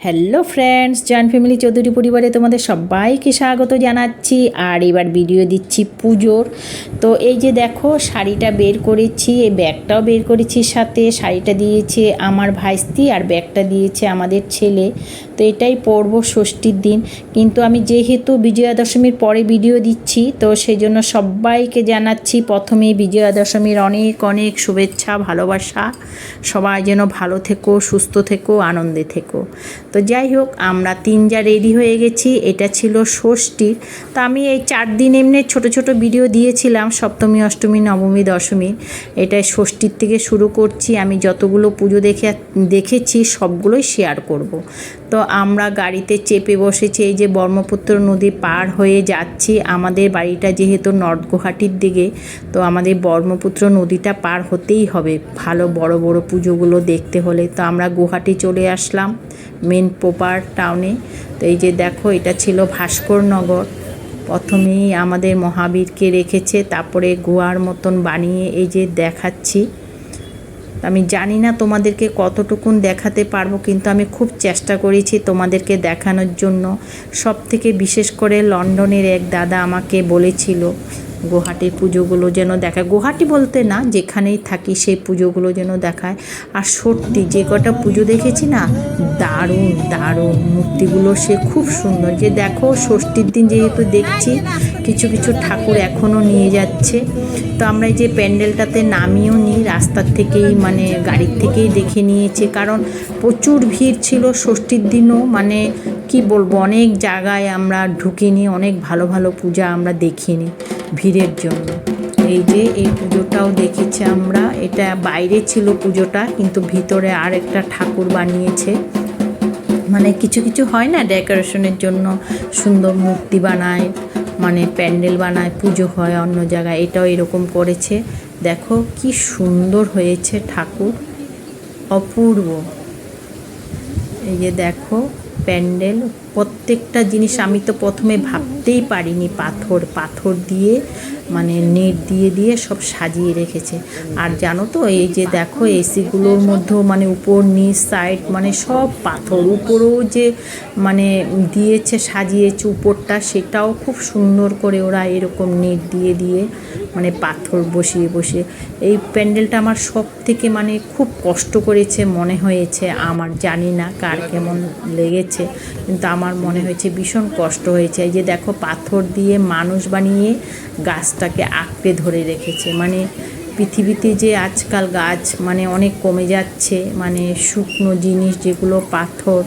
Hello friends, joint family Chowdhury পরিবারে তোমাদের সবাইকে স্বাগত জানাচ্ছি। আর এবার ভিডিও দিচ্ছি পুজোর। তো এই যে দেখো, শাড়িটা বের করেছি, এই ব্যাগটাও বের করেছি, সাথে শাড়িটা দিয়েছে আমার ভাইস্তি আর ব্যাগটা দিয়েছে আমাদের ছেলে। তো এটাই পরবো ষষ্ঠীর দিন। কিন্তু আমি যেহেতু বিজয়া দশমীর পরে ভিডিও দিচ্ছি, তো সেই জন্য সবাইকে জানাচ্ছি প্রথমেই বিজয়া দশমীর অনেক অনেক শুভেচ্ছা, ভালোবাসা। সবাই যেন ভালো থেকো, সুস্থ থেকো, আনন্দে থেকো। তো যাই হোক, আমরা তিনজা রেডি হয়ে গেছি। এটা ছিল ষষ্ঠীর। তো আমি এই 4 দিন এমনি ছোট ছোট ভিডিও দিয়েছিলাম, সপ্তমী, অষ্টমী, নবমী, দশমী। এটা ষষ্ঠীর থেকে শুরু করছি। আমি যতগুলো পুজো দেখেছি সবগুলোই শেয়ার করব। তো আমরা গাড়িতে চেপে বসেছি, এই যে ব্রহ্মপুত্র নদী পার হয়ে যাচ্ছি। আমাদের বাড়িটা যেহেতু নর্থ গুয়াহাটির দিকে, তো আমাদের ব্রহ্মপুত্র নদীটা পার হতেই হবে ভালো বড় বড় পুজোগুলো দেখতে হলে। তো আমরা গুয়াহাটি চলে আসলাম, মেন প্রপার টাউনে। তো এই যে দেখো, এটা ছিল ভাস্করনগর। প্রথমেই আমাদের মহাবীরকে রেখেছে, তারপরে গুহার মতন বানিয়ে এই যে দেখাচ্ছি। আমি জানি না তোমাদেরকে কতটুকুন দেখাতে পারবো, কিন্তু আমি খুব চেষ্টা করেছি তোমাদেরকে দেখানোর জন্য। সব থেকে বিশেষ করে লন্ডনের এক দাদা আমাকে বলেছিল গুয়াহাটির পুজোগুলো যেন দেখায়। গুয়াহাটি বলতে না, যেখানেই থাকি সেই পুজোগুলো যেন দেখায়। আর সত্যি যে কটা পুজো দেখেছি না, দারুণ দারুণ মূর্তিগুলো, সে খুব সুন্দর। যে দেখো, ষষ্ঠীর দিন যেহেতু দেখছি কিছু কিছু ঠাকুর এখনও নিয়ে যাচ্ছে। তো আমরা এই যে প্যান্ডেলটাতে নামিও নিই, রাস্তার থেকেই মানে গাড়ির থেকেই দেখে নিয়েছে, কারণ প্রচুর ভিড় ছিল ষষ্ঠীর দিনও। মানে কি বলবো, অনেক জায়গায় আমরা ঢুকিনি, অনেক ভালো ভালো পূজা আমরা দেখিনি ভিড়ের জন্য। এই যে এই পুজোটাও দেখেছি আমরা। এটা বাইরে ছিল পুজোটা, কিন্তু ভিতরে আর একটা ঠাকুর বানিয়েছে। মানে কিছু কিছু হয় না, ডেকোরেশনের জন্য সুন্দর মূর্তি বানায়, মানে প্যান্ডেল বানায়, পুজো হয় অন্য জায়গায়। এটাও এরকম করেছে। দেখো কি সুন্দর হয়েছে ঠাকুর, অপূর্ব। এই যে দেখো প্যান্ডেল, প্রত্যেকটা জিনিস আমি তো প্রথমে ভাবতেই পারিনি পাথর দিয়ে, মানে নেট দিয়ে দিয়ে সব সাজিয়ে রেখেছে। আর জানো তো, এই যে দেখো এসিগুলোর মধ্যেও মানে উপর নিচ সাইড মানে সব পাথর। উপরেও যে মানে দিয়েছে, সাজিয়েছে উপরটা, সেটাও খুব সুন্দর করে ওরা এরকম নেট দিয়ে দিয়ে মানে পাথর বসিয়ে বসিয়ে। এই প্যান্ডেলটা আমার সব থেকে মানে খুব কষ্ট করেছে মনে হয়েছে আমার। জানি না কার কেমন লেগেছে, কিন্তু আমার মনে হয়েছে ভীষণ কষ্ট হয়েছে। এই যে দেখো, পাথর দিয়ে মানুষ বানিয়ে গাছটাকে আঁকড়ে ধরে রেখেছে। মানে পৃথিবীতে যে আজকাল গাছ মানে অনেক কমে যাচ্ছে, মানে শুকনো জিনিস যেগুলো পাথর,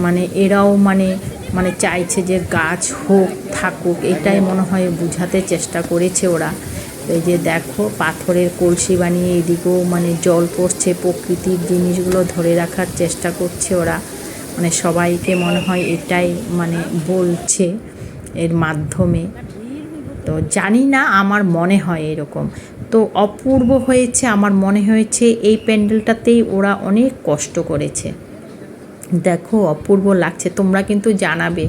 মানে এরাও মানে মানে চাইছে যে গাছ হোক, থাকুক, এটাই মনে হয় বোঝাতে চেষ্টা করেছে ওরা। এই যে দেখো, পাথরের কলসি বানিয়ে এদিকেও মানে জল পড়ছে, প্রকৃতির জিনিসগুলো ধরে রাখার চেষ্টা করছে ওরা। মানে সবাইকে মনে হয় এটাই মানে বলছে এর মাধ্যমে। তো জানি না, আমার মনে হয় এরকম। তো অপূর্ব হয়েছে, আমার মনে হয়েছে এই প্যান্ডেলটাতেই ওরা অনেক কষ্ট করেছে। দেখো অপূর্ব লাগছে, তোমরা কিন্তু জানাবে।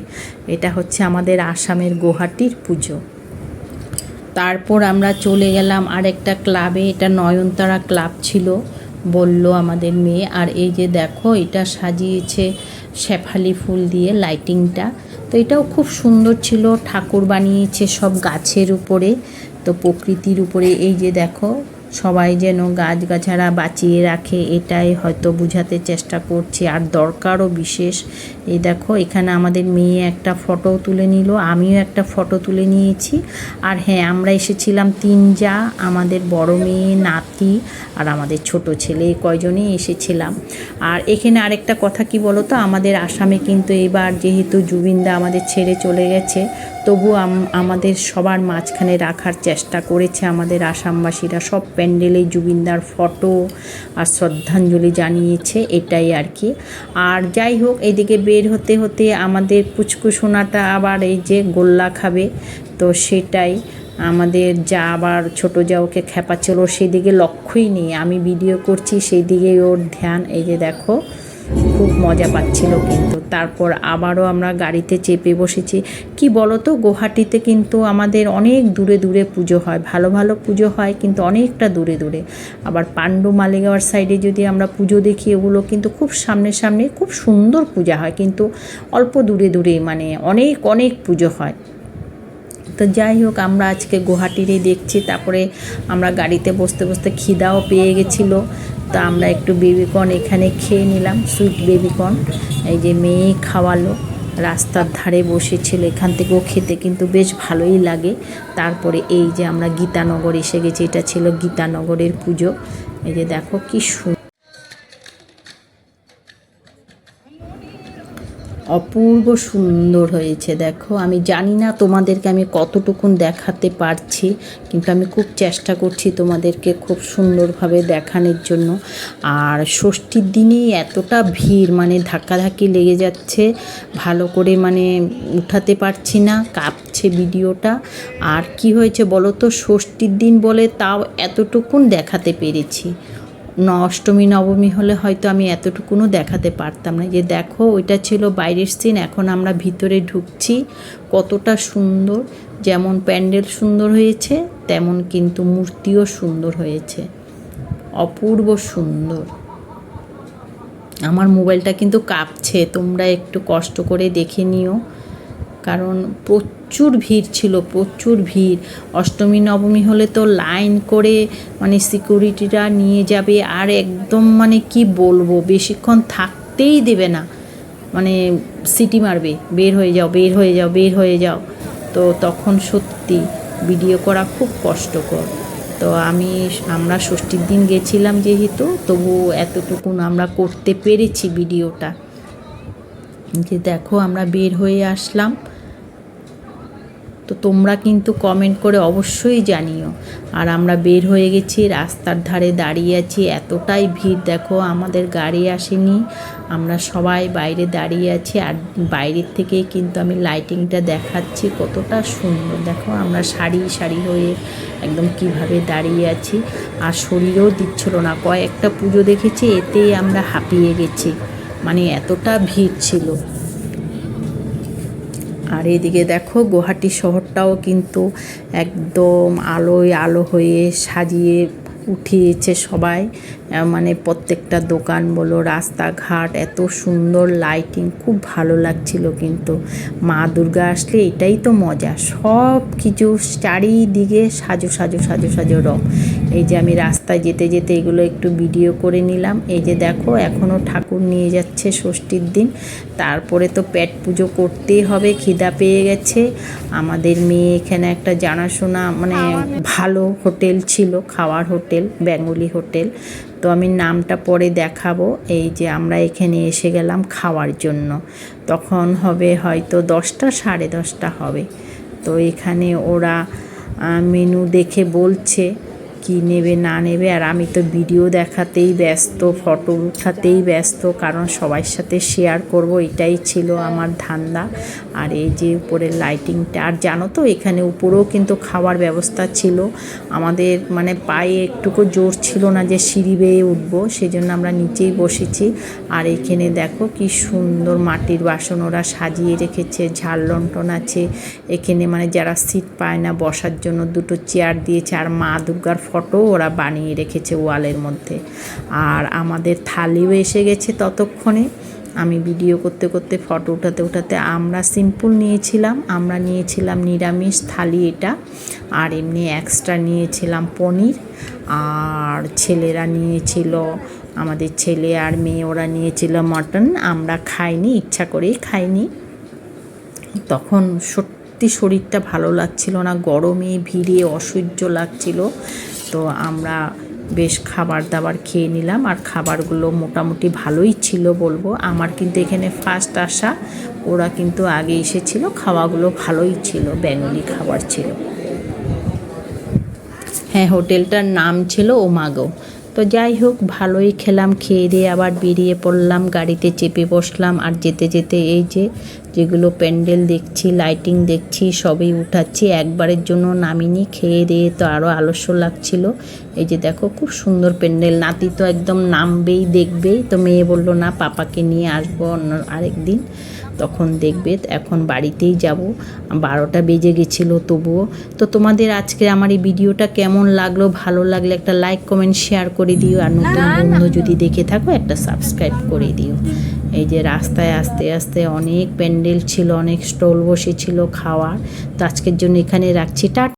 এটা হচ্ছে আমাদের আসামের গুয়াহাটির পুজো। তারপর আমরা চলে গেলাম আরেকটা ক্লাবে। এটা নয়নতারা ক্লাব ছিল বলল আমাদের মেয়ে। আর এই যে দেখো, এটা সাজিয়েছে শেফালি ফুল দিয়ে লাইটিংটা। তো এটাও খুব সুন্দর ছিল। ঠাকুর বানিয়েছে সব গাছের উপরে, তো প্রকৃতির উপরে। এই যে দেখো, সবাই যেন গাছগাছাড়া বাঁচিয়ে রাখে, এটাই হয়তো বোঝাতে চেষ্টা করছে। আর দরকারও বিশেষ। এই দেখো, এখানে আমাদের মেয়ে একটা ফটো তুলে নিল, আমিও একটা ফটো তুলে নিয়েছি। আর হ্যাঁ, আমরা এসেছিলাম 3 জা, আমাদের বড় মেয়ে, নাতি আর আমাদের ছোট ছেলে, কয়জনই এসেছিলাম। আর এখানে আরেকটা কথা কি বলো তো, আমাদের আসামে কিন্তু এবার যেহেতু জুবিনদা আমাদের ছেড়ে চলে গেছে, তবু আমাদের সবার মাঝখানে রাখার চেষ্টা করেছে আমাদের আসামবাসীরা। সব প্যান্ডেলে জুবিনদার ফটো আর শ্রদ্ধাঞ্জলি জানিয়েছে, এটাই আর কি। আর যাই হোক, এইদিকে বের হতে হতে আমাদের পুচকু সোনাটা আবার এই যে গোল্লা খাবে, তো সেটাই আমাদের যা আবার ছোটো যা ওকে খেপাচ্ছিল, সেদিকে লক্ষ্যই নেই। আমি ভিডিও করছি, সেই দিকে ওর ধ্যান। এই যে দেখো খুব মজা পাচ্ছিল কিন্তু। তারপর আবারও আমরা গাড়িতে চেপে বসেছি। কি বলো তো, গুয়াহাটিতে কিন্তু আমাদের অনেক দূরে দূরে পুজো হয়, ভালো ভালো পুজো হয় কিন্তু অনেকটা দূরে দূরে। আবার পাণ্ডু মালিগাঁওয়ার সাইডে যদি আমরা পুজো দেখি, ওগুলো কিন্তু খুব সামনে সামনে খুব সুন্দর পূজা হয়, কিন্তু অল্প দূরে দূরে মানে অনেক অনেক পুজো হয়। তো যাই হোক, আমরা আজকে গুয়াহাটিরই দেখছি। তারপরে আমরা গাড়িতে বসতে বসতে খিদাও পেয়ে গেছিলো, তো আমরা একটু বেবিকর্ন এখানে খেয়ে নিলাম, সুইট বেবিকর্ন। এই যে মেয়ে খাওয়ালো, রাস্তার ধারে বসেছিল, এখান থেকেও খেতে কিন্তু বেশ ভালোই লাগে। তারপরে এই যে আমরা গীতানগর এসে গেছি, এটা ছিল গীতানগরের পুজো। এই যে দেখো কি অপূর্ব সুন্দর হয়েছে। দেখো, আমি জানি না তোমাদেরকে আমি কতটুকুন দেখাতে পারছি, কিন্তু আমি খুব চেষ্টা করছি তোমাদেরকে খুব সুন্দরভাবে দেখানোর জন্য। আর ষষ্ঠীর দিনেই এতটা ভিড়, মানে ধাক্কাধাক্কি লেগে যাচ্ছে, ভালো করে মানে উঠাতে পারছি না, কাঁপছে ভিডিওটা। আর কি হয়েছে বলো তো, ষষ্ঠীর দিন বলে তাও এতটুকুন দেখাতে পেরেছি। অষ্টমী নবমী হলে হয়তো আমি এতটুকুনও দেখাতে পারতাম না। যে দেখো, ওইটা ছিল বাইরের সিন, এখন আমরা ভিতরে ঢুকছি। কতটা সুন্দর, যেমন প্যান্ডেল সুন্দর হয়েছে তেমন কিন্তু মূর্তিও সুন্দর হয়েছে, অপূর্ব সুন্দর। আমার মোবাইলটা কিন্তু কাঁপছে, তোমরা একটু কষ্ট করে দেখে নিও, কারণ প্রচুর ভিড় ছিল, প্রচুর ভিড়। অষ্টমী নবমী হলে তো লাইন করে মানে সিকিউরিটিরা নিয়ে যাবে, আর একদম মানে কি বলবো, বেশিক্ষণ থাকতেই দেবে না, মানে সিটি মারবে, বের হয়ে যাও, বের হয়ে যাও, বের হয়ে যাও। তো তখন সত্যি ভিডিও করা খুব কষ্টকর। তো আমরা ষষ্ঠীর দিন গেছিলাম যেহেতু, তবু এতটুকুন আমরা করতে পেরেছি ভিডিওটা। যে দেখো, আমরা বের হয়ে আসলাম। তো তোমরা কিন্তু কমেন্ট করে অবশ্যই জানিও। আর আমরা বের হয়ে গেছি, রাস্তার ধারে দাঁড়িয়ে আছি, এতটাই ভিড়। দেখো, আমাদের গাড়ি আসেনি, আমরা সবাই বাইরে দাঁড়িয়ে আছি। আর বাইরের থেকেই কিন্তু আমি লাইটিংটা দেখাচ্ছি, কতটা সুন্দর। দেখো, আমরা সারি সারি হয়ে একদম কিভাবে দাঁড়িয়ে আছি, আর শরীরও দিচ্ছিল না। কয়েকটা পুজো দেখেছি, এতেই আমরা হাঁপিয়ে গেছি, মানে এতটা ভিড় ছিল। আর এদিকে দেখো, গুয়াহাটি শহরটাও কিন্তু একদম আলোয় আলো হয়ে সাজিয়ে উঠিয়েছে সবাই, মানে প্রত্যেকটা দোকান বলো, রাস্তাঘাট এত সুন্দর লাইটিং, খুব ভালো লাগছিল। কিন্তু মা দুর্গা আসলে এটাই তো মজা, সব কিছু চারিদিকে সাজো সাজো সাজো সাজো রং। এই যে আমি রাস্তায় যেতে যেতে এগুলো একটু ভিডিও করে নিলাম। এই যে দেখো, এখনও ঠাকুর নিয়ে যাচ্ছে ষষ্ঠীর দিন। তারপরে তো পেট পুজো করতেই হবে, খিদা পেয়ে গেছে। আমাদের মেয়ে এখানে একটা জানাশোনা মানে ভালো হোটেল ছিল, খাওয়ার হোটেল, বেঙ্গলি হোটেল, তো আমি নামটা পরে দেখাবো। এই যে আমরা এখানে এসে গেলাম খাওয়ার জন্য, তখন হবে হয়তো 10টা 10:30 হবে। তো এখানে ওরা মেনু দেখে বলছে কি নেবে না নেবে, আর আমি তো ভিডিও দেখাতেই ব্যস্ত, ফটো উঠাতেই ব্যস্ত, কারণ সবার সাথে শেয়ার করব, এটাই ছিল আমার ধান্দা। আর এই যে উপরের লাইটিংটা, আর জানো তো এখানে উপরেও কিন্তু খাওয়ার ব্যবস্থা ছিল। আমাদের মানে পায়ে একটুকু জোর ছিল না যে সিঁড়ি বেয়ে উঠবো, সেই জন্য আমরা নিচেই বসেছি। আর এখানে দেখো কি সুন্দর মাটির বাসন ওরা সাজিয়ে রেখেছে, ঝাল লণ্ঠন আছে এখানে, মানে যারা সিট পায় না বসার জন্য 2টো চেয়ার দিয়েছে। আর মা দুর্গার ফটো ওরা বানিয়ে রেখেছে ওয়ালের মধ্যে। আর আমাদের থালিও এসে গেছে ততক্ষণে। আমি ভিডিও করতে করতে, ফটো উঠাতে উঠাতে, আমরা সিম্পল নিয়েছিলাম, আমরা নিয়েছিলাম নিরামিষ থালি এটা, আর এমনি এক্সট্রা নিয়েছিলাম পনির। আর ছেলেরা নিয়েছিল, আমাদের ছেলে আর মেয়ে ওরা নিয়েছিল মটন। আমরা খাইনি, ইচ্ছা করেই খাইনি, তখন সত্যি শরীরটা ভালো লাগছিল না, গরমে ভিড়ে অসহ্য লাগছিল। তো আমরা বেশ খাবার দাবার খেয়ে নিলাম, আর খাবারগুলো মোটামুটি ভালোই ছিল বলবো। আমার কিন্তু এখানে ফার্স্ট আসা, ওরা কিন্তু আগে এসেছিল, খাওয়াগুলো ভালোই ছিল, বেঙ্গলি খাবার ছিল। হ্যাঁ, হোটেলটার নাম ছিল ওমাগো। তো যাই হোক, ভালোই খেলাম, খেয়ে দিয়ে আবার বেরিয়ে পড়লাম, গাড়িতে চেপে বসলাম। আর যেতে যেতে এই যে যেগুলো প্যান্ডেল দেখছি, লাইটিং দেখছি, সবই উঠাচ্ছি, একবারের জন্য নামিনি। খেয়ে দিয়ে তো আরও আলস্য লাগছিল, এই যে দেখো খুব সুন্দর প্যান্ডেল। নাতি তো একদম নামবেই, দেখবেই। তো মেয়ে বলল না, পাপাকে নিয়ে আসবো অন্য আরেক দিন, তখন দেখবে। এখন বাড়িতেই যাব, 12টা বেজে গেছিলো তবুও। তো তোমাদের আজকে আমার এই ভিডিওটা কেমন লাগলো, ভালো লাগলে একটা লাইক কমেন্ট শেয়ার করে দিও, আর নতুন বন্ধু যদি দেখে থাকো একটা সাবস্ক্রাইব করে দিও। এই যে রাস্তায় আস্তে আস্তে অনেক প্যান্ডেল ছিল, অনেক স্টল বসেছিল খাওয়ার। তো আজকের জন্য এখানে রাখছি, টাটা।